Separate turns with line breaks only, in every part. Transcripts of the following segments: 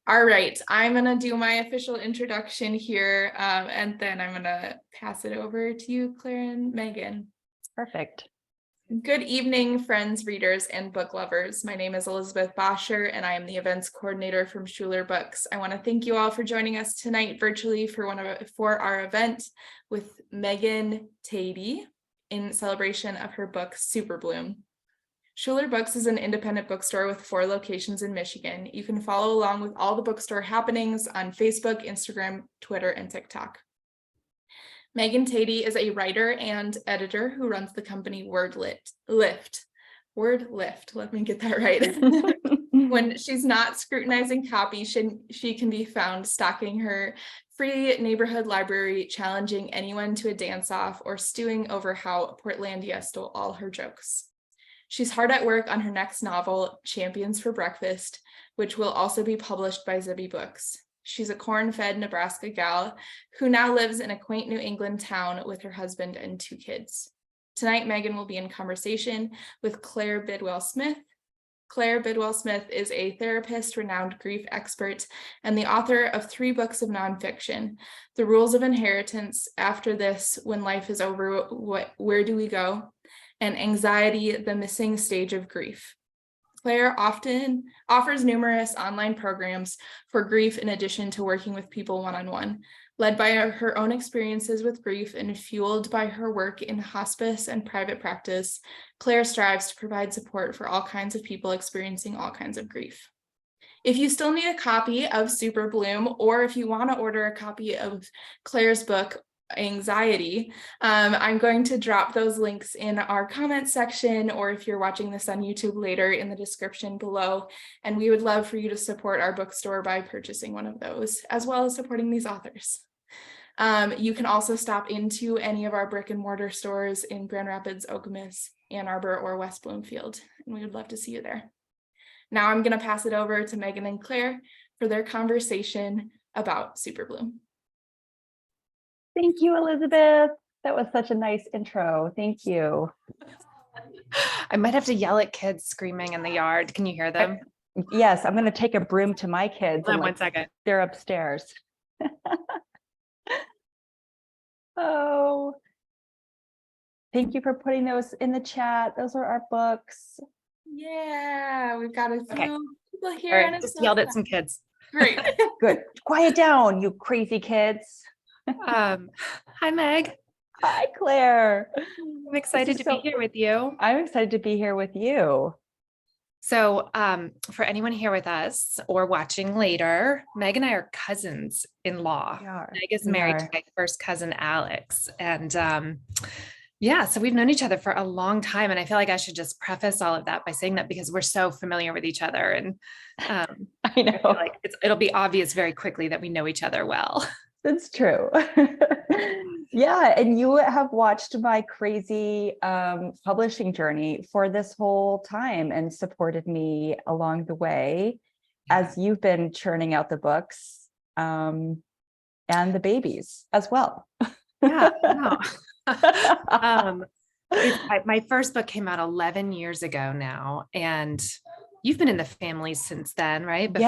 All right, I'm going to do my official introduction here, and then I'm going to pass it over to you, Claire and Megan.
Perfect.
Good evening, friends, readers, and book lovers. My name is Elizabeth Boscher, and I am the events coordinator from Schuler Books. I want to thank you all for joining us tonight virtually for our event with Megan Tady in celebration of her book, Super Bloom. Schuler Books is an independent bookstore with 4 locations in Michigan. You can follow along with all the bookstore happenings on Facebook, Instagram, Twitter, and TikTok. Megan Tady is a writer and editor who runs the company Word Lift. Let me get that right. When she's not scrutinizing copy, she can be found stocking her free neighborhood library, challenging anyone to a dance-off, or stewing over how Portlandia stole all her jokes. She's hard at work on her next novel, Champions for Breakfast, which will also be published by Zibby Books. She's a corn-fed Nebraska gal who now lives in a quaint New England town with her husband and 2 kids. Tonight, Megan will be in conversation with Claire Bidwell Smith. Claire Bidwell Smith is a therapist, renowned grief expert, and the author of 3 books of nonfiction: The Rules of Inheritance, After This, When Life is Over, Where Do We Go? And Anxiety, the Missing Stage of Grief. Claire often offers numerous online programs for grief in addition to working with people one-on-one. Led by her own experiences with grief and fueled by her work in hospice and private practice, Claire strives to provide support for all kinds of people experiencing all kinds of grief. If you still need a copy of Super Bloom, or if you want to order a copy of Claire's book, Anxiety, I'm going to drop those links in our comments section, or if you're watching this on YouTube later, in the description below. And we would love for you to support our bookstore by purchasing one of those, as well as supporting these authors. You can also stop into any of our brick and mortar stores in Grand Rapids, Okemos, Ann Arbor, or West Bloomfield, and we would love to see you there. Now I'm going to pass it over to Megan and Claire for their conversation about Super Bloom.
Thank you, Elizabeth. That was such a nice intro. Thank you.
I might have to yell at kids screaming in the yard. Can you hear them?
Yes, I'm going to take a broom to my kids.
Hold on 1 second.
They're upstairs. Oh, thank you for putting those in the chat. Those are our books.
Yeah, we've got a few people here.
All right,
and
just yelled at some kids.
Great.
Good. Quiet down, you crazy kids.
Hi, Meg.
Hi, Claire.
I'm excited to be here with you.
I'm excited to be here with you.
So for anyone here with us or watching later, Meg and I are cousins-in-law. Meg is married to my first cousin, Alex. And so we've known each other for a long time. And I feel like I should just preface all of that by saying that because we're so familiar with each other. And
I know,
like it'll be obvious very quickly that we know each other well.
That's true. Yeah, and you have watched my crazy publishing journey for this whole time and supported me along the way as you've been churning out the books and the babies as well.
Yeah. My first book came out 11 years ago now, and you've been in the family since then, right?
A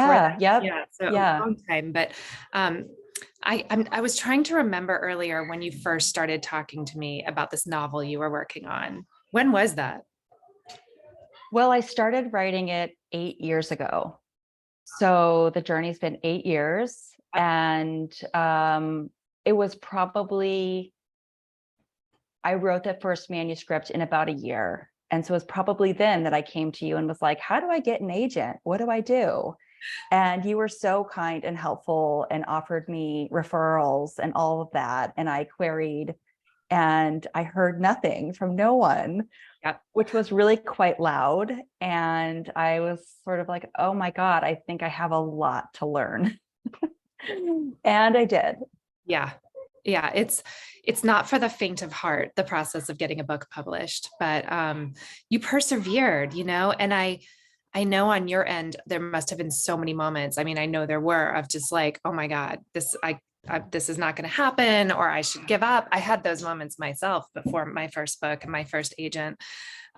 long time. But I was trying to remember earlier when you first started talking to me about this novel you were working on. When was that?
Well, I started writing it 8 years ago. So the journey's been 8 years, and it was probably, I wrote that first manuscript in about a year. And so it was probably then that I came to you and was like, how do I get an agent? What do I do? And you were so kind and helpful and offered me referrals and all of that. And I queried and I heard nothing from no one, which was really quite loud. And I was sort of like, oh my God, I think I have a lot to learn. And I did.
Yeah. Yeah. It's not for the faint of heart, the process of getting a book published, but you persevered, and I know on your end, there must have been so many moments. I mean, I know there were of just like, oh my God, this is not going to happen, or I should give up. I had those moments myself before my first book and my first agent.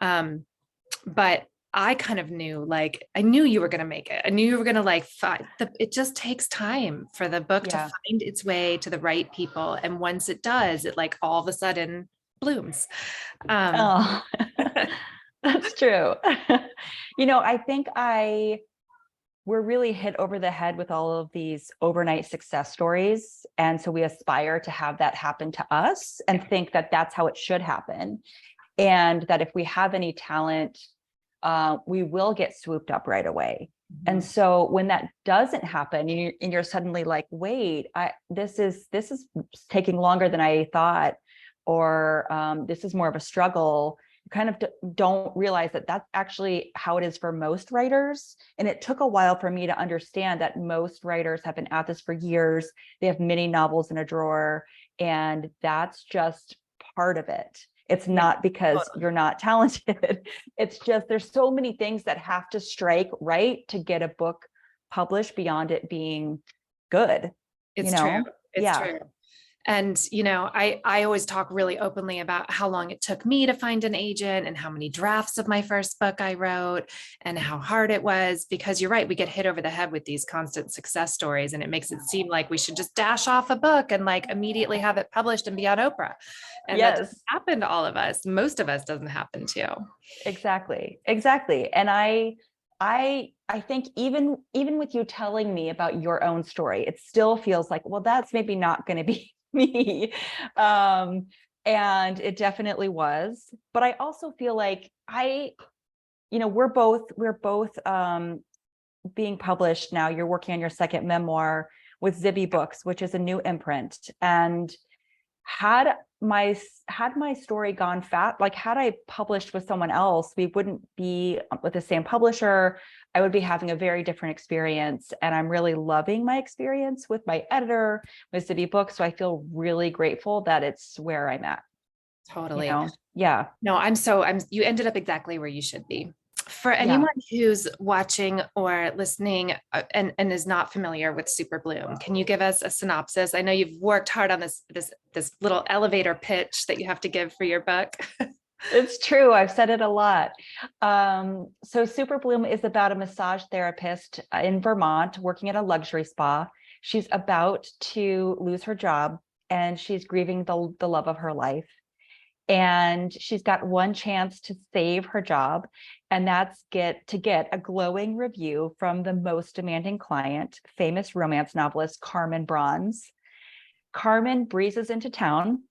But I kind of knew, like, I knew you were going to make it. I knew you were going to like find it just takes time for the book to find its way to the right people. And once it does, it like all of a sudden blooms.
Oh, that's true. I think we're really hit over the head with all of these overnight success stories. And so we aspire to have that happen to us and think that that's how it should happen. And that if we have any talent, we will get swooped up right away. Mm-hmm. And so when that doesn't happen, and you're suddenly like, wait, this is taking longer than I thought, or this is more of a struggle. You kind of don't realize that that's actually how it is for most writers. And it took a while for me to understand that most writers have been at this for years. They have many novels in a drawer, and that's just part of it. It's not because you're not talented. It's just there's so many things that have to strike right to get a book published beyond it being good.
It's true. It's true. And, I always talk really openly about how long it took me to find an agent and how many drafts of my first book I wrote and how hard it was, because you're right. We get hit over the head with these constant success stories, and it makes it seem like we should just dash off a book and like immediately have it published and be on Oprah. And that doesn't happen to all of us. Most of us doesn't happen to.
Exactly. And I think even with you telling me about your own story, it still feels like, well, that's maybe not going to be me. And it definitely was. But I also feel like we're both being published now. You're working on your second memoir with Zibby Books, which is a new imprint. And had my story gone fast, like had I published with someone else, we wouldn't be with the same publisher. I would be having a very different experience. And I'm really loving my experience with my editor, with Zibby Books. So I feel really grateful that it's where I'm at.
Totally.
Yeah.
No, you ended up exactly where you should be. For anyone who's watching or listening and is not familiar with Super Bloom, can you give us a synopsis? I know you've worked hard on this little elevator pitch that you have to give for your book.
It's true. I've said it a lot. So Super Bloom is about a massage therapist in Vermont working at a luxury spa. She's about to lose her job and she's grieving the love of her life. And she's got one chance to save her job, and that's to get a glowing review from the most demanding client, famous romance novelist Carmen Bronze. Carmen breezes into town,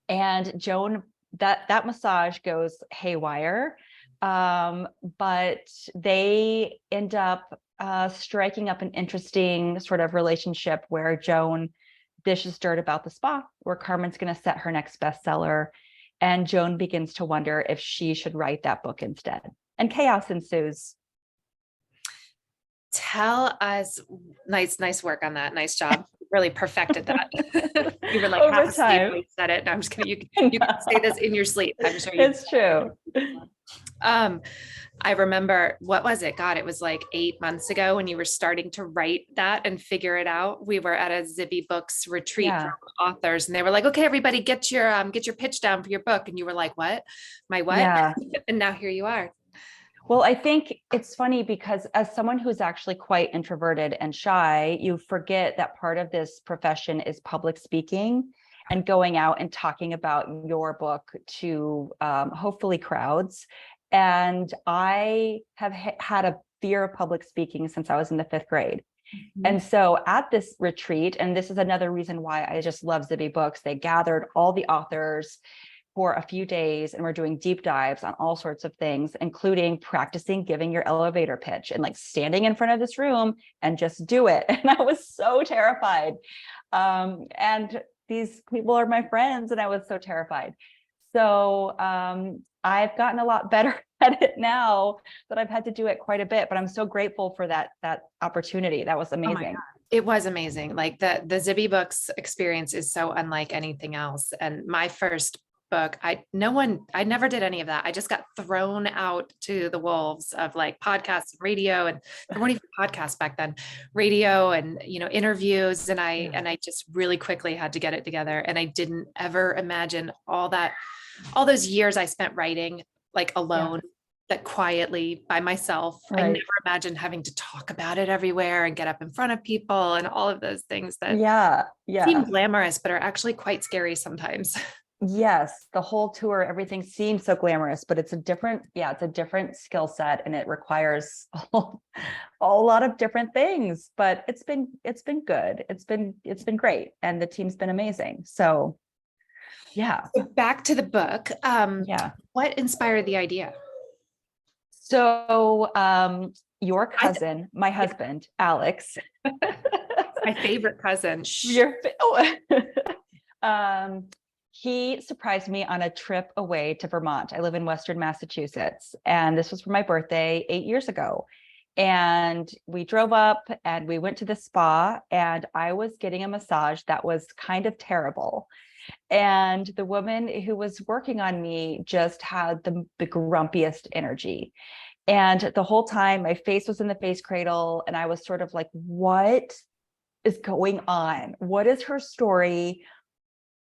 and Joan, that massage goes haywire, but they end up striking up an interesting sort of relationship where Joan dishes dirt about the spa, where Carmen's going to set her next bestseller. And Joan begins to wonder if she should write that book instead. And chaos ensues.
Tell us, nice work on that. Nice job. Really perfected that. You were like
Over
half asleep
time.
when you said it. No, I'm just kidding. You can say this in your sleep. I'm sure you.
It's true.
I remember, what was it? God, it was like 8 months ago when you were starting to write that and figure it out. We were at a Zibby Books retreat for authors, and they were like, okay, everybody get your pitch down for your book. And you were like, what? My what?
Yeah.
And now here you are.
Well, I think it's funny because as someone who's actually quite introverted and shy, you forget that part of this profession is public speaking and going out and talking about your book to hopefully crowds. And I have had a fear of public speaking since I was in the 5th grade. Mm-hmm. And so at this retreat, and this is another reason why I just love Zibby Books, they gathered all the authors for a few days and we're doing deep dives on all sorts of things, including practicing giving your elevator pitch and like standing in front of this room and just do it. And I was so terrified. And these people are my friends and I was so terrified. So I've gotten a lot better at it now, but I've had to do it quite a bit, but I'm so grateful for that opportunity. That was amazing.
It was amazing. Like the Zibby Books experience is so unlike anything else. And my first book, I never did any of that. I just got thrown out to the wolves of like podcasts, radio, and there weren't even podcasts back then, radio and, interviews. And I just really quickly had to get it together. And I didn't ever imagine all those years I spent writing like alone, that quietly by myself. I
Right.
never imagined having to talk about it everywhere and get up in front of people and all of those things that
Yeah.
seem
Yeah.
glamorous, but are actually quite scary sometimes.
Yes. The whole tour, everything seems so glamorous, but it's a different, yeah, it's a different skill set, and it requires a lot of different things, but it's been good. It's been great. And the team's been amazing. So yeah.
So back to the book.
Yeah.
What inspired the idea?
So your cousin, my husband, Alex,
My favorite cousin.
your oh, he surprised me on a trip away to Vermont. I live in Western Massachusetts, and this was for my birthday 8 years ago. And we drove up and we went to the spa, and I was getting a massage that was kind of terrible. And the woman who was working on me just had the grumpiest energy. And the whole time my face was in the face cradle, and I was sort of like, what is going on? What is her story?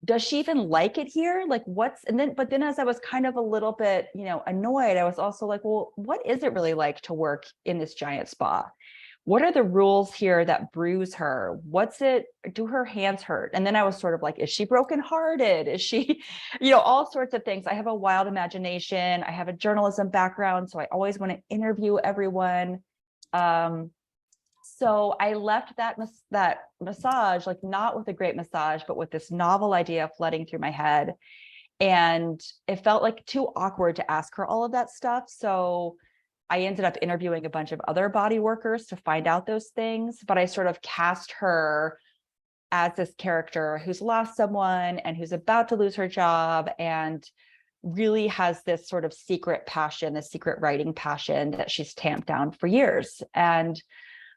Does she even like it here? Like but then as I was kind of a little bit, annoyed, I was also like, well, what is it really like to work in this giant spa? What are the rules here that bruise her? Do her hands hurt? And then I was sort of like, is she brokenhearted? Is she, all sorts of things. I have a wild imagination. I have a journalism background, so I always want to interview everyone. So I left that massage, like not with a great massage, but with this novel idea flooding through my head. And it felt like too awkward to ask her all of that stuff. So I ended up interviewing a bunch of other body workers to find out those things, but I sort of cast her as this character who's lost someone and who's about to lose her job, and really has this sort of secret passion, this secret writing passion that she's tamped down for years. And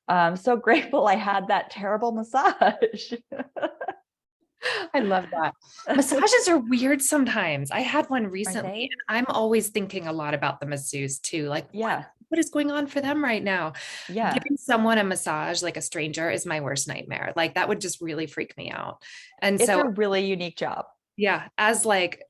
I'm so grateful I had that terrible massage.
I love that. Massages are weird sometimes. I had one recently, and I'm always thinking a lot about the masseuse too. Like,
Yeah.
what is going on for them right now?
Yeah.
Giving someone a massage, like a stranger, is my worst nightmare. Like that would just really freak me out. And
It's
so,
a really unique job.
yeah, as like,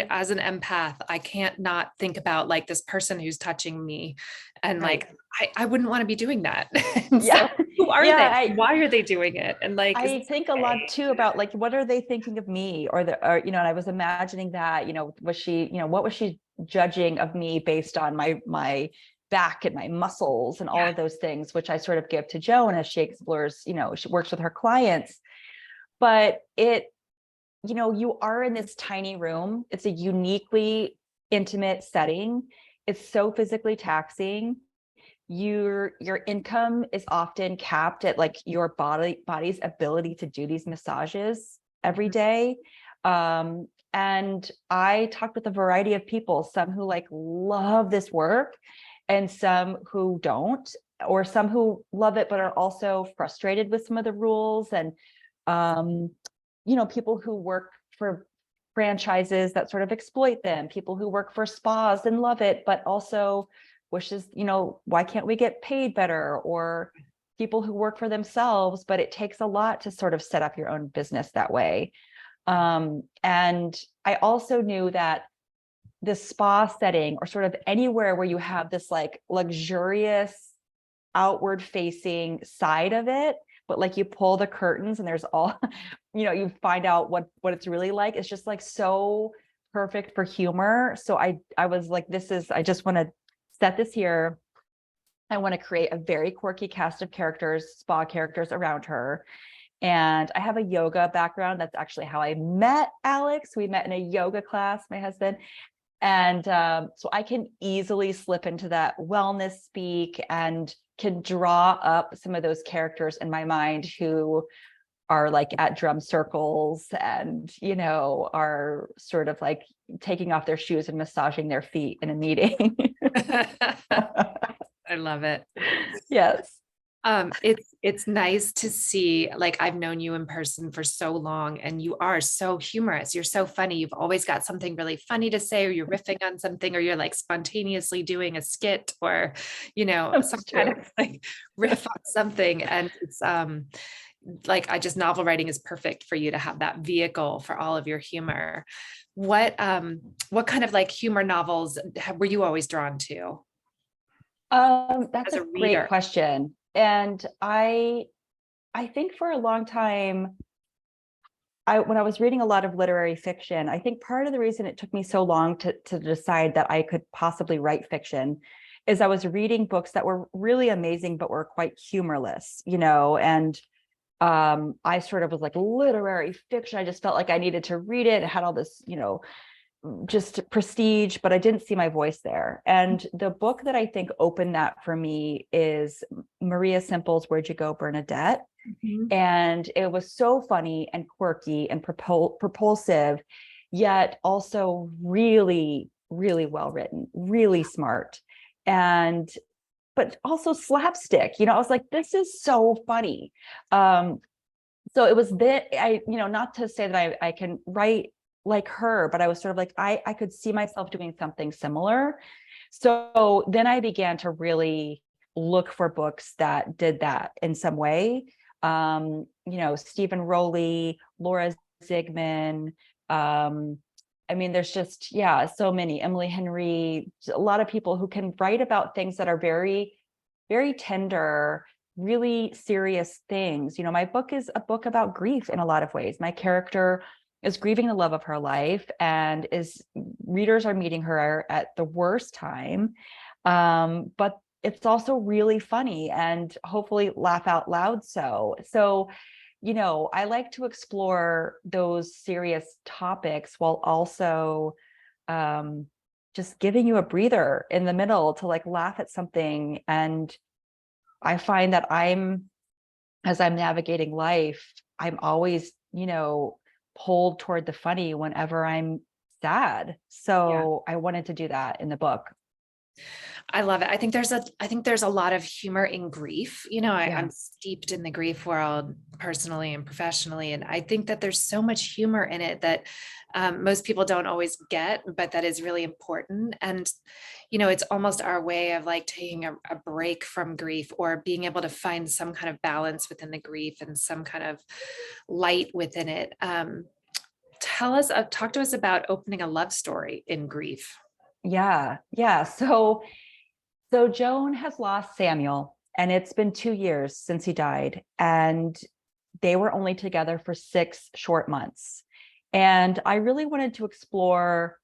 as an empath, I can't not think about like this person who's touching me, and
Right.
like I wouldn't want to be doing that. And
Yeah.
so, who are
Yeah,
they? Why are they doing it? And like,
I think a lot too about like, what are they thinking of me? Or and I was imagining that, was she, what was she judging of me based on my back and my muscles and all of those things, which I sort of give to Joan as she explores, she works with her clients. But you are in this tiny room. It's a uniquely intimate setting. It's so physically taxing. Your income is often capped at like your body's ability to do these massages every day. And I talked with a variety of people, some who like love this work and some who don't, or some who love it but are also frustrated with some of the rules. And people who work for franchises that sort of exploit them, people who work for spas and love it but also wishes, why can't we get paid better? Or people who work for themselves, but it takes a lot to sort of set up your own business that way. And I also knew that the spa setting, or sort of anywhere where you have this like luxurious outward facing side of it, but like you pull the curtains and there's all, you find out what it's really like. It's just like so perfect for humor. So I was like, I just want to set this here. I want to create a very quirky cast of characters, spa characters around her. And I have a yoga background. That's actually how I met Alex. We met in a yoga class, my husband. And so I can easily slip into that wellness speak and can draw up some of those characters in my mind who are like at drum circles and, are sort of like taking off their shoes and massaging their feet in a meeting.
I love it.
Yes.
It's nice to see, like, I've known you in person for so long and you are so humorous. You're so funny. You've always got something really funny to say, or you're riffing on something, or you're like spontaneously doing a skit, or, some kind of like riff on something. And it's, like, novel writing is perfect for you to have that vehicle for all of your humor. What kind of like humor novels were you always drawn to?
That's
as
a
a
great
reader?
question. And I think for a long time, when I was reading a lot of literary fiction, I think part of the reason it took me so long to decide that I could possibly write fiction is I was reading books that were really amazing, but were quite humorless, and I sort of was like, literary fiction. I just felt like I needed to read it. It had all this, just prestige, but I didn't see my voice there. And the book that I think opened that for me is Maria Simple's Where'd You Go, Bernadette?
Mhm.
And it was so funny and quirky and propulsive, yet also really, really well written, really smart. And but also slapstick. I was like, this is so funny. So it was that not to say that I can write like her, but I was sort of like, I could see myself doing something similar. So then I began to really look for books that did that in some way. Stephen Rowley, Laura Zigman. I mean, there's just, so many, Emily Henry, a lot of people who can write about things that are very, very tender, really serious things. My book is a book about grief in a lot of ways. My character is grieving the love of her life, and readers are meeting her at the worst time. But it's also really funny and hopefully laugh out loud. So, I like to explore those serious topics while also just giving you a breather in the middle to like laugh at something. And I find that as I'm navigating life, I'm always, pulled toward the funny whenever I'm sad. So I wanted to do that in the book.
I love it. I think there's a lot of humor in grief.
Yeah.
I'm steeped in the grief world personally and professionally. And I think that there's so much humor in it that most people don't always get, but that is really important. And, it's almost our way of like taking a break from grief, or being able to find some kind of balance within the grief and some kind of light within it. Talk to us about opening a love story in grief.
Yeah. Yeah. So Joan has lost Samuel, and it's been 2 years since he died, and they were only together for 6 short months. And I really wanted to explore,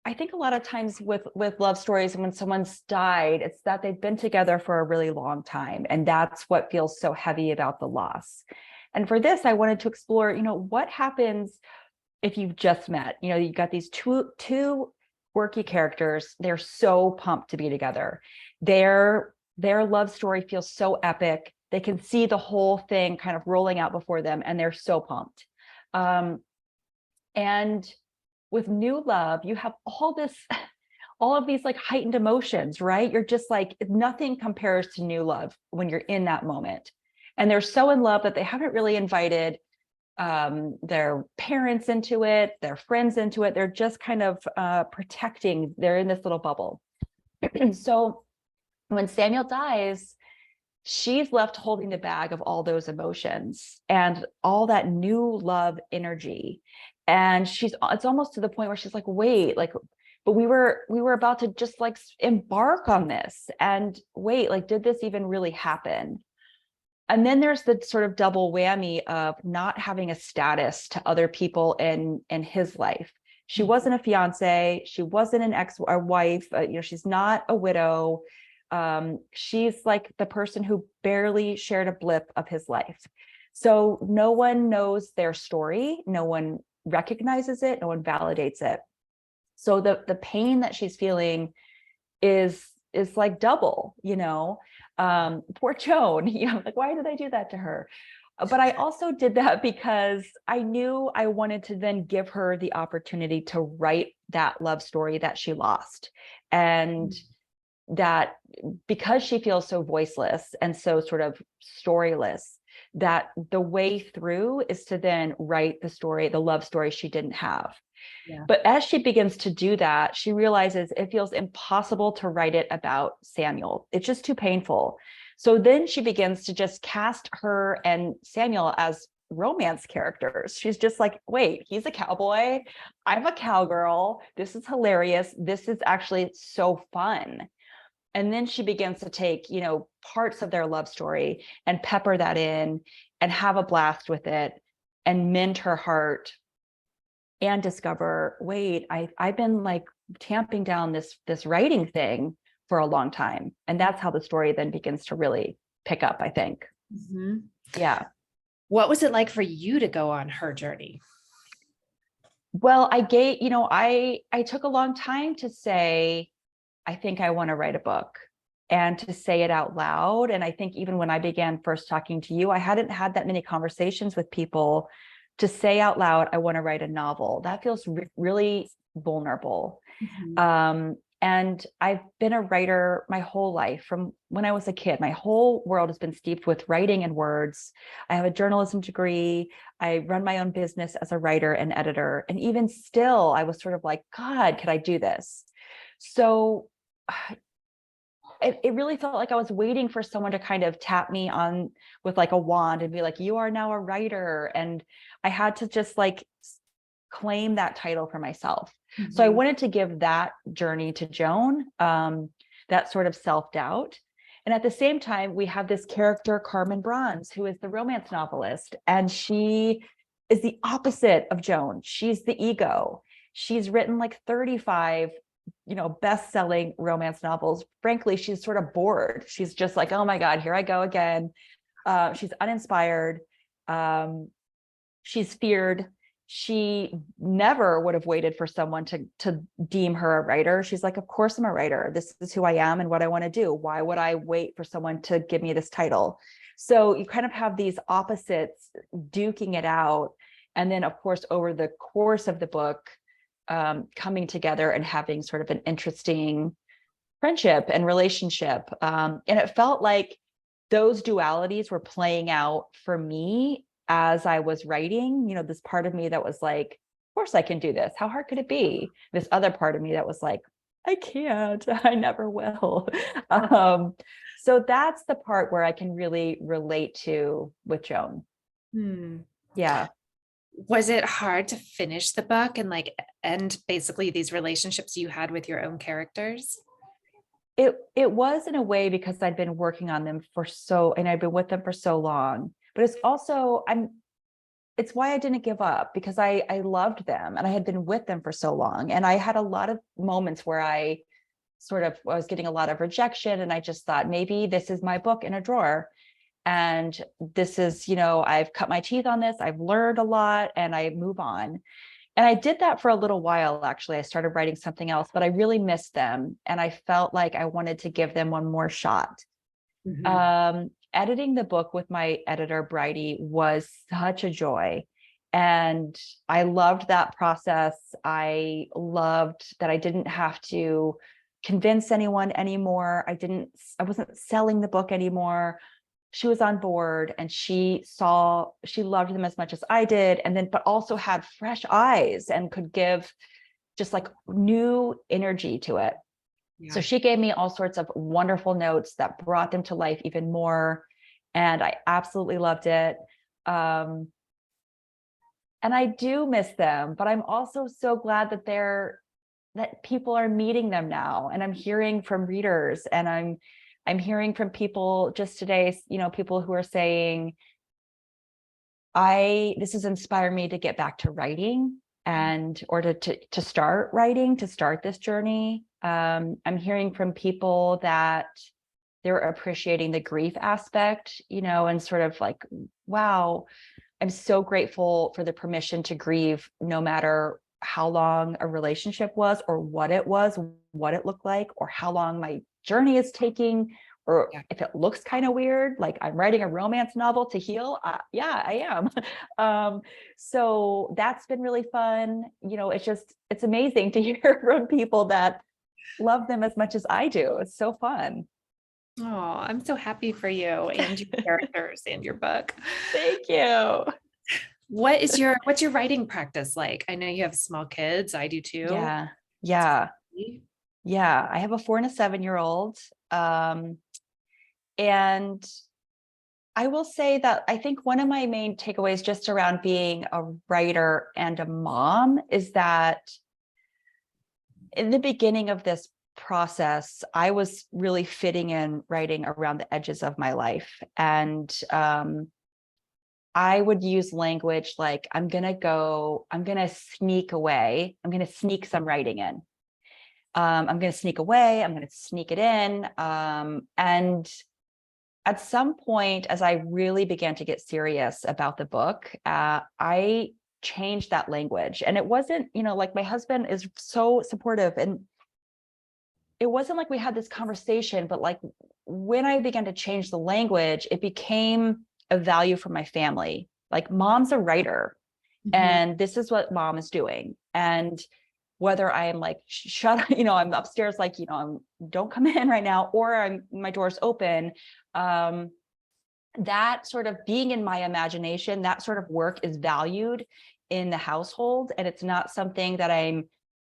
I think a lot of times with love stories, when someone's died, it's that they've been together for a really long time. And that's what feels so heavy about the loss. And for this, I wanted to explore, what happens if you've just met. You've got these two quirky characters. They're so pumped to be together. Their love story feels so epic. They can see the whole thing kind of rolling out before them, and they're so pumped. And with new love, you have all of these like heightened emotions, right? You're just like, nothing compares to new love when you're in that moment. And they're so in love that they haven't really invited their parents into it, their friends into it. They're just kind of protecting, they're in this little bubble. So when Samuel dies, she's left holding the bag of all those emotions and all that new love energy. And it's almost to the point where she's like, wait, like, but we were about to just like embark on this, and wait, like, did this even really happen? And then there's the sort of double whammy of not having a status to other people in his life. She wasn't a fiance, she wasn't a wife, she's not a widow. She's like the person who barely shared a blip of his life. So no one knows their story, no one recognizes it, no one validates it. So the pain that she's feeling is like double, poor Joan, like, why did I do that to her? But I also did that because I knew I wanted to then give her the opportunity to write that love story that she lost. And that because she feels so voiceless and so sort of storyless, that the way through is to then write the love story she didn't have.
Yeah.
But as she begins to do that, she realizes it feels impossible to write it about Samuel. It's just too painful. So then she begins to just cast her and Samuel as romance characters. She's just like, wait, he's a cowboy, I'm a cowgirl. This is hilarious. This is actually so fun. And then she begins to take, parts of their love story and pepper that in and have a blast with it and mend her heart and discover, wait, I've been like tamping down this writing thing for a long time. And that's how the story then begins to really pick up, I think.
Mm-hmm.
Yeah.
What was it like for you to go on her journey?
Well, I took a long time to say, I think I want to write a book, and to say it out loud. And I think even when I began first talking to you, I hadn't had that many conversations with people to say out loud, I want to write a novel. That feels really vulnerable.
Mm-hmm.
And I've been a writer my whole life. From when I was a kid, my whole world has been steeped with writing and words. I have a journalism degree. I run my own business as a writer and editor. And even still, I was sort of like, God, could I do this? So it really felt like I was waiting for someone to kind of tap me on with like a wand and be like, you are now a writer. And I had to just like claim that title for myself.
Mm-hmm.
So I wanted to give that journey to Joan, that sort of self-doubt. And at the same time, we have this character, Carmen Bronze, who is the romance novelist. And she is the opposite of Joan. She's the ego. She's written like 35 best-selling romance novels. Frankly, she's sort of bored. She's just like, oh my God, here I go again. She's uninspired. She's feared. She never would have waited for someone to deem her a writer. She's like, of course I'm a writer. This is who I am and what I want to do. Why would I wait for someone to give me this title? So you kind of have these opposites duking it out. And then, of course, over the course of the book, coming together and having sort of an interesting friendship and relationship. And it felt like those dualities were playing out for me as I was writing. This part of me that was like, of course I can do this. How hard could it be? This other part of me that was like, I can't, I never will. So that's the part where I can really relate to with Joan. Yeah.
Was it hard to finish the book and like end basically these relationships you had with your own characters?
It was, in a way, because I'd been working on them and I'd been with them for so long. But it's also, it's why I didn't give up, because I loved them and I had been with them for so long. And I had a lot of moments where I was getting a lot of rejection, and I just thought, maybe this is my book in a drawer. And this is, I've cut my teeth on this. I've learned a lot, and I move on. And I did that for a little while, actually. I started writing something else, but I really missed them. And I felt like I wanted to give them one more shot. Mm-hmm. Editing the book with my editor, Bridie, was such a joy. And I loved that process. I loved that I didn't have to convince anyone anymore. I wasn't selling the book anymore. She was on board, and she loved them as much as I did. And then, but also had fresh eyes and could give just like new energy to it. Yeah. So she gave me all sorts of wonderful notes that brought them to life even more. And I absolutely loved it. And I do miss them, but I'm also so glad that people are meeting them now. And I'm hearing from readers, and I'm hearing from people just today, people who are saying, this has inspired me to get back to writing or to start writing, to start this journey. I'm hearing from people that they're appreciating the grief aspect, and sort of like, wow, I'm so grateful for the permission to grieve, no matter how long a relationship was, or what it looked like, or how long my journey is taking, or if it looks kind of weird, like I'm writing a romance novel to heal. Yeah, I am. So that's been really fun. It's amazing to hear from people that love them as much as I do. It's so fun.
Oh, I'm so happy for you and your characters and your book.
Thank you.
What's your writing practice like? I know you have small kids. I do too.
Yeah. I have a 4 and a 7-year-old. And I will say that I think one of my main takeaways just around being a writer and a mom is that in the beginning of this process, I was really fitting in writing around the edges of my life. And I would use language like, I'm going to sneak away. I'm going to sneak some writing in. I'm going to sneak away. I'm going to sneak it in. And at some point, as I really began to get serious about the book, I changed that language. And it wasn't, like my husband is so supportive, and it wasn't like we had this conversation, but like when I began to change the language, it became a value for my family. Like, mom's a writer, and this is what mom is doing. And whether I am like, I'm upstairs, like, don't come in right now, or my door's open. That sort of being in my imagination, that sort of work is valued in the household. And it's not something that I'm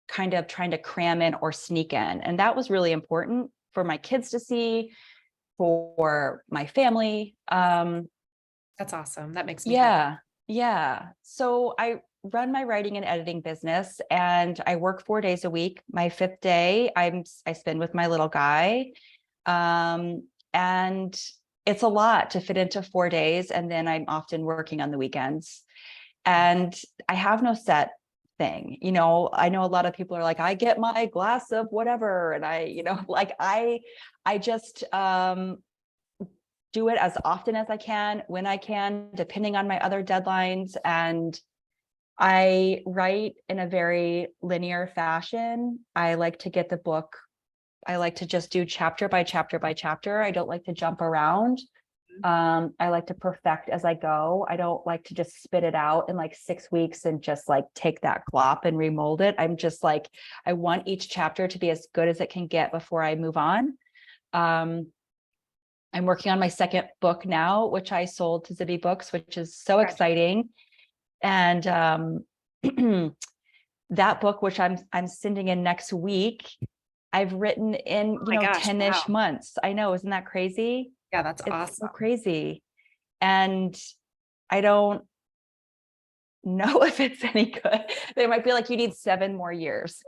kind of trying to cram in or sneak in. And that was really important for my kids to see, for my family.
That's awesome. That makes me happy.
Yeah. So I run my writing and editing business, and I work 4 days a week. My 5th day, I spend with my little guy. And it's a lot to fit into 4 days. And then I'm often working on the weekends, and I have no set thing. I know a lot of people are like, I get my glass of whatever. And I just, do it as often as I can, when I can, depending on my other deadlines. And I write in a very linear fashion. I like to get the book. I like to just do chapter by chapter by chapter. I don't like to jump around. I like to perfect as I go. I don't like to just spit it out in like 6 weeks and just like take that glop and remold it. I'm just like, I want each chapter to be as good as it can get before I move on. I'm working on my 2nd book now, which I sold to Zibby Books, which is so exciting. And that book, which I'm sending in next week, I've written in 10-ish months. I know, isn't that crazy?
Yeah, that's
It's
awesome.
so crazy. And I don't know if it's any good. They might be like, you need 7 more years.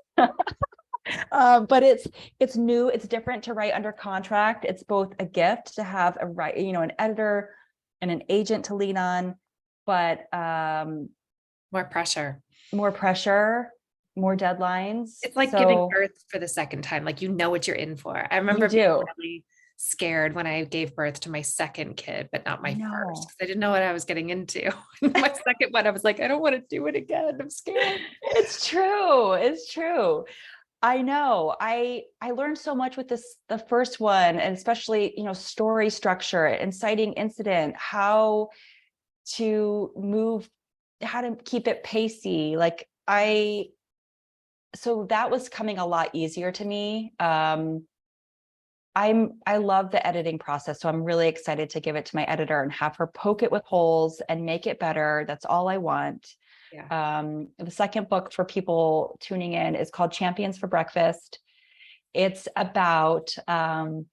But it's new. It's different to write under contract. It's both a gift to have an editor and an agent to lean on, but
More pressure,
more deadlines.
It's like giving birth for the 2nd time. Like, what you're in for. I remember being really scared when I gave birth to my 2nd kid, but not my 1st, because I didn't know what I was getting into. My 2nd one, I was like, I don't want to do it again. I'm scared.
It's true. I know. I learned so much with the first one, and especially, story structure, inciting incident, how to keep it pacey. So that was coming a lot easier to me. I love the editing process. So I'm really excited to give it to my editor and have her poke it with holes and make it better. That's all I want. Yeah. The 2nd book, for people tuning in, is called Champions for Breakfast. It's about an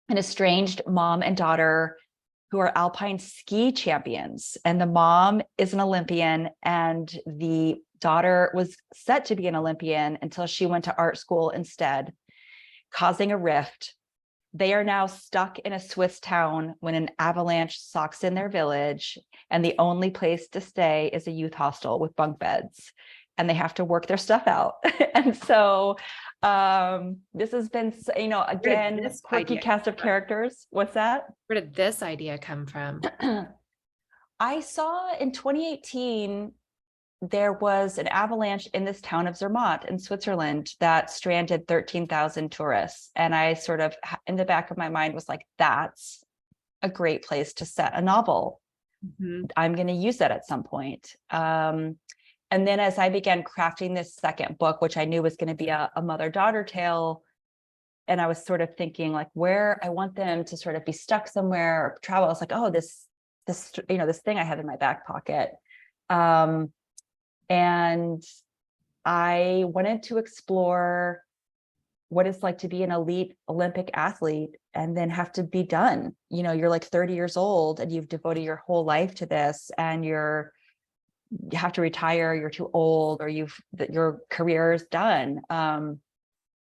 estranged mom and daughter who are alpine ski champions. And the mom is an Olympian, and the daughter was set to be an Olympian until she went to art school instead, causing a rift. They are now stuck in a Swiss town when an avalanche socks in their village, and the only place to stay is a youth hostel with bunk beds, and they have to work their stuff out. And so this has been, again, quirky cast of characters. What's that?
Where did this idea come from?
I saw in 2018, there was an avalanche in this town of Vermont in Switzerland that stranded 13,000 tourists. And I sort of, in the back of my mind, was like, that's a great place to set a novel. I'm going to use that at some point. And then as I began crafting this 2nd book, which I knew was going to be a mother-daughter tale, and I was sort of thinking like where I want them to sort of be stuck somewhere or travel, I was like, oh, this thing I have in my back pocket. And I wanted to explore what it's like to be an elite Olympic athlete and then have to be done. You're like 30 years old and you've devoted your whole life to this, and you have to retire, you're too old, or your career is done.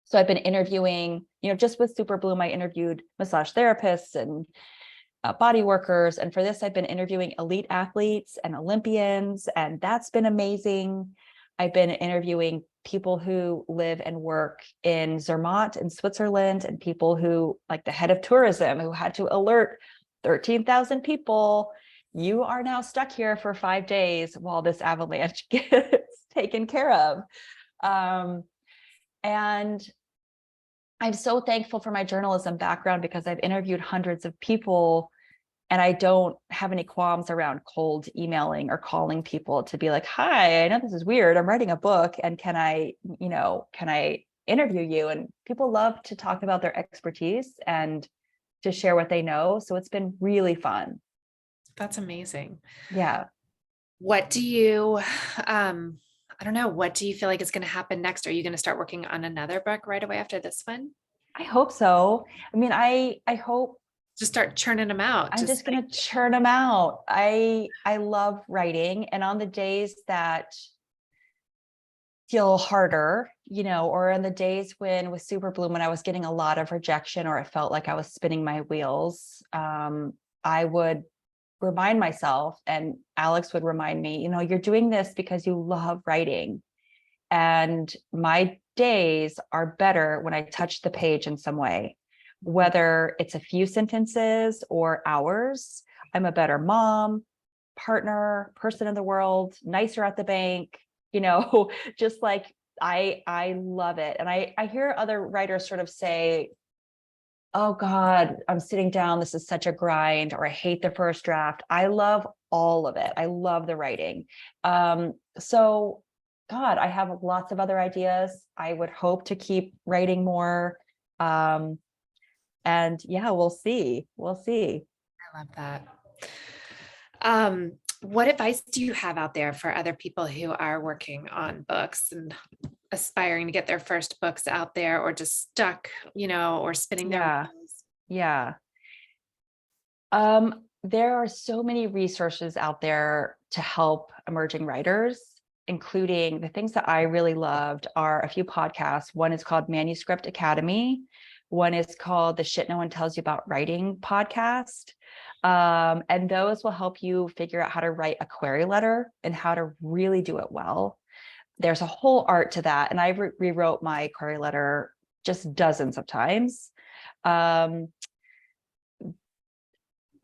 So I've been interviewing, just with Super Bloom, I interviewed massage therapists and body workers. And for this, I've been interviewing elite athletes and Olympians, and that's been amazing. I've been interviewing people who live and work in Vermont in Switzerland, and people who, like the head of tourism, who had to alert 13,000 people, you are now stuck here for 5 days while this avalanche gets taken care of. And I'm so thankful for my journalism background, because I've interviewed hundreds of people, and I don't have any qualms around cold emailing or calling people to be like, hi, I know this is weird, I'm writing a book, and can I interview you? And people love to talk about their expertise and to share what they know. So it's been really fun.
That's amazing.
Yeah.
What do you, I don't know, what do you feel like is going to happen next? Are you going to start working on another book right away after this one?
I hope so. I mean, I hope
Just start churning them out.
I'm just going to churn them out. I love writing, and on the days that feel harder, or in the days when with Super Bloom, when I was getting a lot of rejection, or it felt like I was spinning my wheels, I would remind myself, and Alex would remind me, you're doing this because you love writing. And my days are better when I touch the page in some way, whether it's a few sentences or hours. I'm a better mom, partner, person in the world, nicer at the bank, just like I love it. And I hear other writers sort of say, oh God, I'm sitting down, this is such a grind, or I hate the first draft. I love all of it. I love the writing. So God, I have lots of other ideas. I would hope to keep writing more. And yeah, we'll see.
I love that. What advice do you have out there for other people who are working on books and aspiring to get their first books out there, or just stuck, or spinning their wheels?
Yeah. There are so many resources out there to help emerging writers, including the things that I really loved are a few podcasts. One is called Manuscript Academy. One is called the Shit No One Tells You About Writing podcast. And those will help you figure out how to write a query letter and how to really do it well. There's a whole art to that. And I rewrote my query letter just dozens of times.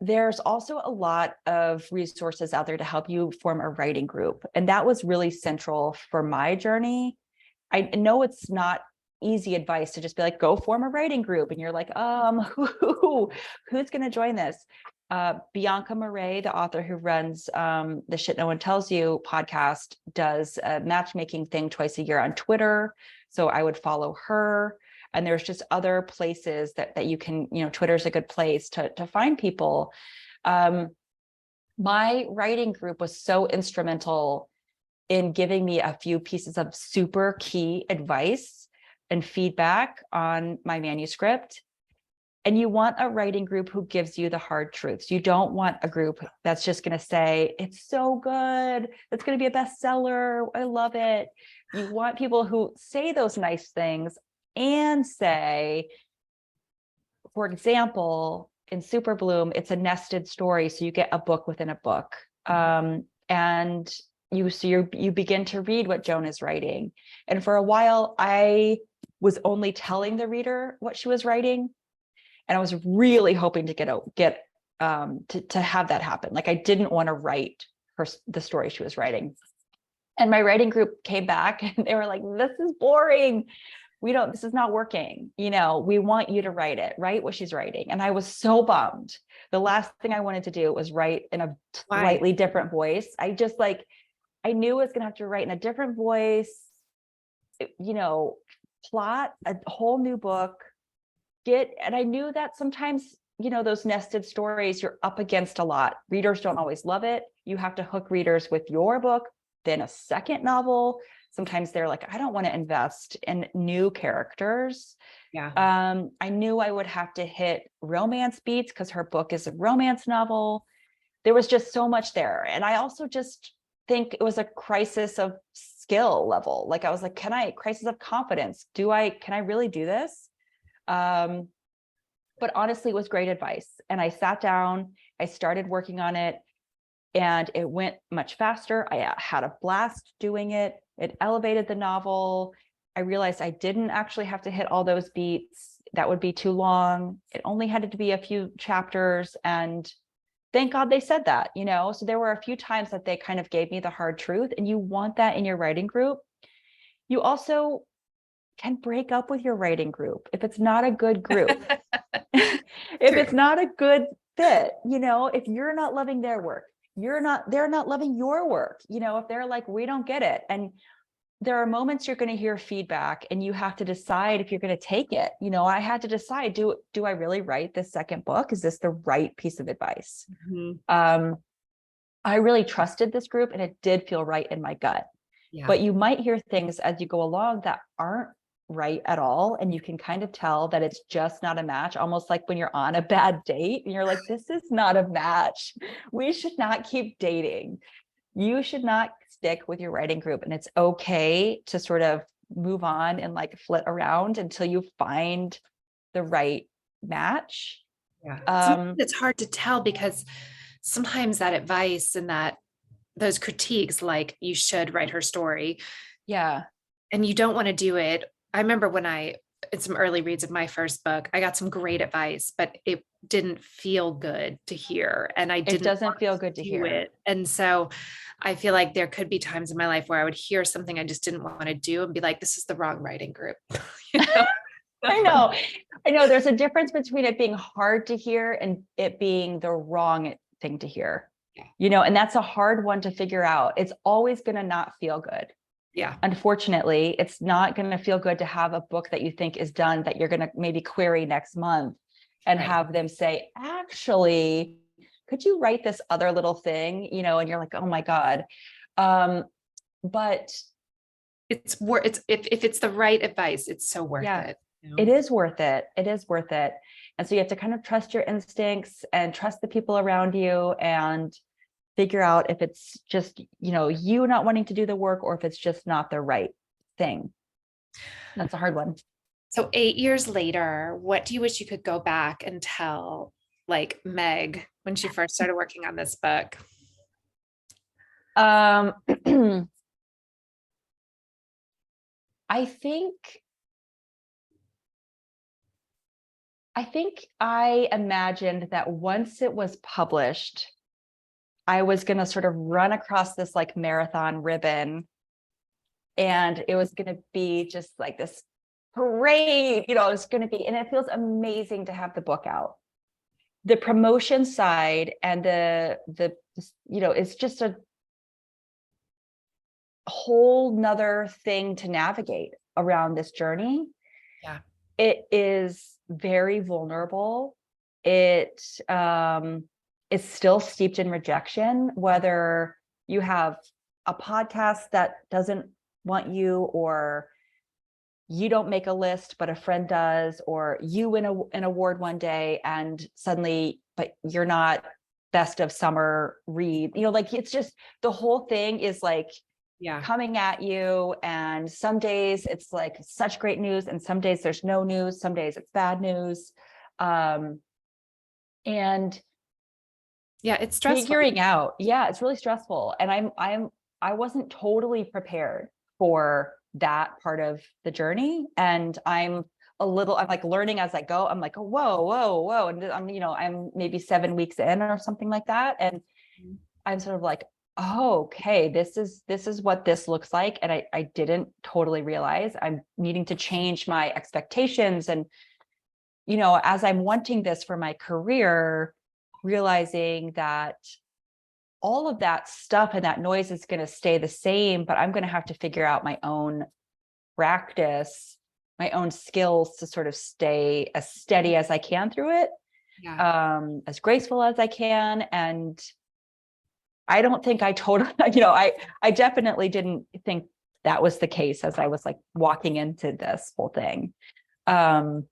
There's also a lot of resources out there to help you form a writing group. And that was really central for my journey. I know it's not easy advice to just be like, go form a writing group. And you're like, who's going to join this? Bianca Murray, the author who runs the Shit No One Tells You podcast, does a matchmaking thing twice a year on Twitter. So I would follow her. And there's just other places that you can, Twitter's a good place to find people. My writing group was so instrumental in giving me a few pieces of super key advice and feedback on my manuscript. And you want a writing group who gives you the hard truths. You don't want a group that's just going to say, it's so good, it's going to be a bestseller, I love it. You want people who say those nice things and say, for example, in Super Bloom, it's a nested story. So you get a book within a book. And you begin to read what Joan is writing. And for a while, I was only telling the reader what she was writing. And I was really hoping to to have that happen. Like, I didn't want to write the story she was writing. And my writing group came back and they were like, this is boring. This is not working. We want you to write what she's writing. And I was so bummed. The last thing I wanted to do was write in a slightly different voice. I knew I was going to have to write in a different voice, plot a whole new book, and I knew that sometimes, those nested stories, you're up against a lot. Readers don't always love it. You have to hook readers with your book, then a second novel. Sometimes they're like, I don't want to invest in new characters.
Yeah.
I knew I would have to hit romance beats because her book is a romance novel. There was just so much there. And I also think it was a crisis of skill level. Like I was like, crisis of confidence. Can I really do this? But honestly, it was great advice. And I sat down, I started working on it, and it went much faster. I had a blast doing it. It elevated the novel. I realized I didn't actually have to hit all those beats. That would be too long. It only had to be a few chapters. And thank God they said that, So there were a few times that they kind of gave me the hard truth, and you want that in your writing group. You also can break up with your writing group if it's not a good group. If it's not a good fit, if you're not loving their work, they're not loving your work, if they're like, we don't get it. And there are moments you're going to hear feedback and you have to decide if you're going to take it. I had to decide, do I really write this second book? Is this the right piece of advice? Mm-hmm. I really trusted this group and it did feel right in my gut. Yeah. But you might hear things as you go along that aren't right at all. And you can kind of tell that it's just not a match, almost like when you're on a bad date and you're like, this is not a match. We should not keep dating. You should not stick with your writing group, and it's okay to sort of move on and like flit around until you find the right match.
Yeah. It's hard to tell because sometimes that advice and those critiques, like you should write her story.
Yeah.
And you don't want to do it. I remember when in some early reads of my first book, I got some great advice, but it didn't feel good to hear. And it
doesn't feel good to hear
it. And so I feel like there could be times in my life where I would hear something I just didn't want to do and be like, this is the wrong writing group.
I know. There's a difference between it being hard to hear and it being the wrong thing to hear, and that's a hard one to figure out. It's always going to not feel good.
Yeah.
Unfortunately, it's not going to feel good to have a book that you think is done that you're going to maybe query next month and have them say, actually, could you write this other little thing, and you're like, oh my God. But
it's worth if it's the right advice, it's so worth it.
It is worth it. It is worth it. And so you have to kind of trust your instincts and trust the people around you and figure out if it's just, you not wanting to do the work or if it's just not the right thing. That's a hard one.
So 8 years later, what do you wish you could go back and tell like Meg when she first started working on this book?
I think I imagined that once it was published, I was going to sort of run across this like marathon ribbon, and it was going to be just like this parade, it's going to be, and it feels amazing to have the book out. The promotion side and the it's just a whole nother thing to navigate around this journey.
Yeah.
It is very vulnerable. It is still steeped in rejection, whether you have a podcast that doesn't want you, or you don't make a list, but a friend does, or you win an award one day and suddenly, but you're not best of summer read, it's just, the whole thing is like, coming at you. And some days it's like such great news, and some days there's no news. Some days it's bad news. And
it's stressful.
Figuring out. Yeah, it's really stressful. And I wasn't totally prepared for that part of the journey. And I'm like learning as I go. I'm like, oh, whoa. And I'm maybe 7 weeks in or something like that. And I'm sort of like, oh, okay, this is what this looks like. And I didn't totally realize I'm needing to change my expectations. And, as I'm wanting this for my career, realizing that all of that stuff and that noise is going to stay the same, but I'm going to have to figure out my own practice, my own skills to sort of stay as steady as I can through it, as graceful as I can. And I don't think I totally, I definitely didn't think that was the case as I was like walking into this whole thing.
And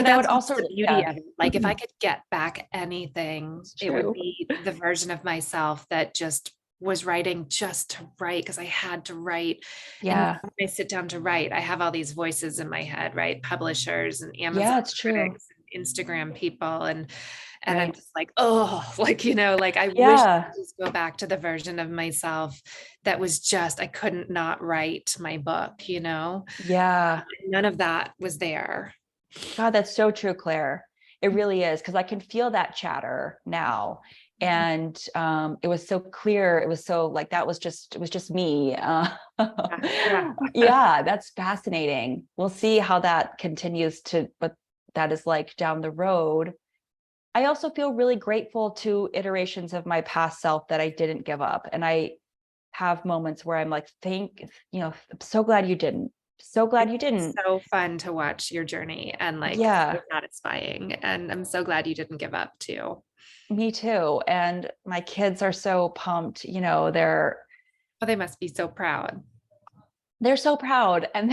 I would also the beauty of it. Like if I could get back anything, it would be the version of myself that just was writing just to write because I had to write.
Yeah.
And when I sit down to write, I have all these voices in my head, right? Publishers and Amazon
Yeah, it's true.
critics, and Instagram people, and I'm
Right.
just like, oh, like, like I wish I
Yeah.
could just go back to the version of myself that was just, I couldn't not write my book,
Yeah.
none of that was there.
God, that's so true, Claire. It really is, because I can feel that chatter now. And it was so clear. It was so like, it was just me.
Yeah.
Yeah, that's fascinating. We'll see how that continues but that is like down the road. I also feel really grateful to iterations of my past self that I didn't give up. And I have moments where I'm like, I'm so glad you didn't. So glad you didn't.
So fun to watch your journey and like
Yeah,
so satisfying. And I'm so glad you didn't give up too.
me too. And my kids are so pumped.
They must be so proud.
They're so proud. And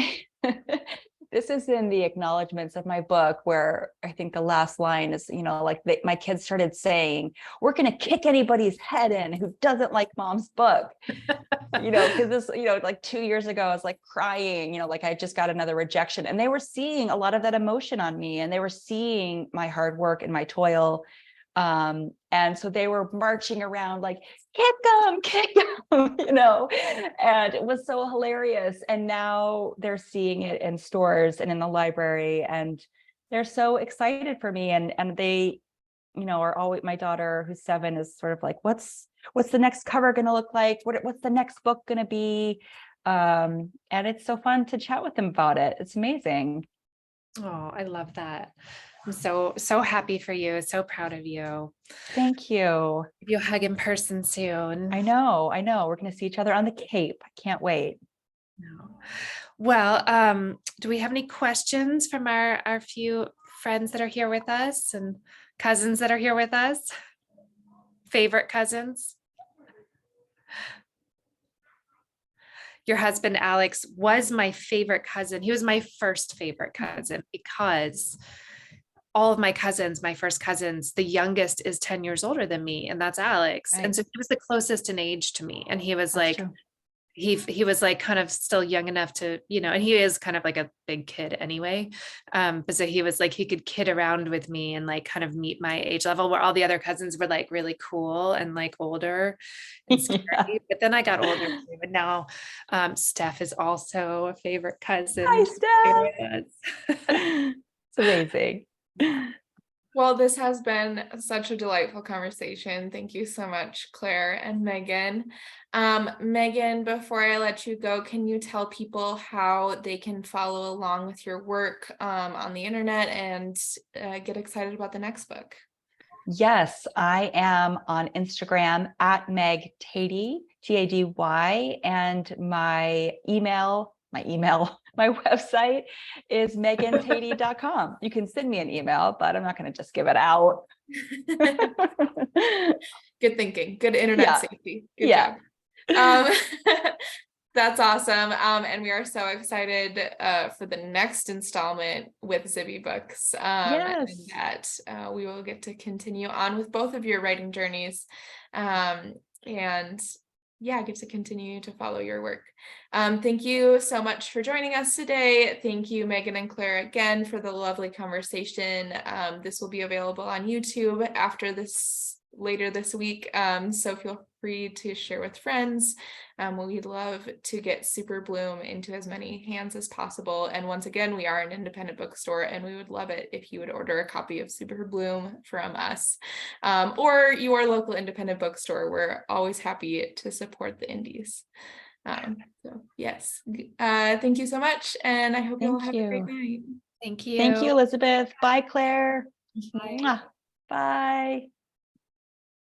this is in the acknowledgments of my book, where I think the last line is, my kids started saying, we're going to kick anybody's head in who doesn't like mom's book. Because this, like 2 years ago, I was like crying, like I just got another rejection, and they were seeing a lot of that emotion on me, and they were seeing my hard work and my toil. And so they were marching around like, kick them, and it was so hilarious. And now they're seeing it in stores and in the library, and they're so excited for me. And they, are always, my daughter who's 7 is sort of like, what's the next cover going to look like? What's the next book going to be? And it's so fun to chat with them about it. It's amazing.
Oh, I love that. I'm so happy for you. So proud of you.
Thank you.
Give you a hug in person soon.
I know. We're going to see each other on the Cape. I can't wait.
No. Well, do we have any questions from our few friends that are here with us and cousins that are here with us? Favorite cousins? Your husband, Alex, was my favorite cousin. He was my first favorite cousin because all of my cousins, my first cousins, the youngest is 10 years older than me, and that's Alex.
Right.
And so he was the closest in age to me. And he was
That's
like,
true.
he was like kind of still young enough to, and he is kind of like a big kid anyway. But so he was like, he could kid around with me and like kind of meet my age level, where all the other cousins were like really cool and like older and scary.
Yeah.
But then I got older too. And now Steph is also a favorite cousin.
Hi, Steph. It's amazing.
Well, this has been such a delightful conversation. Thank you so much, Claire and Megan. Megan, before I let you go, can you tell people how they can follow along with your work on the internet and get excited about the next book?
Yes, I am on Instagram at Meg Tady, Tady, and my website is megantady.com. You can send me an email, but I'm not going to just give it out.
Good thinking. Good internet safety. Good
job.
That's awesome. And we are so excited for the next installment with Zibby Books. And that we will get to continue on with both of your writing journeys. Get to continue to follow your work. Thank you so much for joining us today. Thank you, Megan and Claire, again for the lovely conversation. This will be available on YouTube later this week. So feel free to share with friends. We'd love to get Super Bloom into as many hands as possible. And once again, we are an independent bookstore, and we would love it if you would order a copy of Super Bloom from us, or your local independent bookstore. We're always happy to support the indies. So yes, thank you so much. And I hope you all have a great night.
Thank you.
Thank you, Elizabeth. Bye, Claire.
Bye.
Mwah. Bye.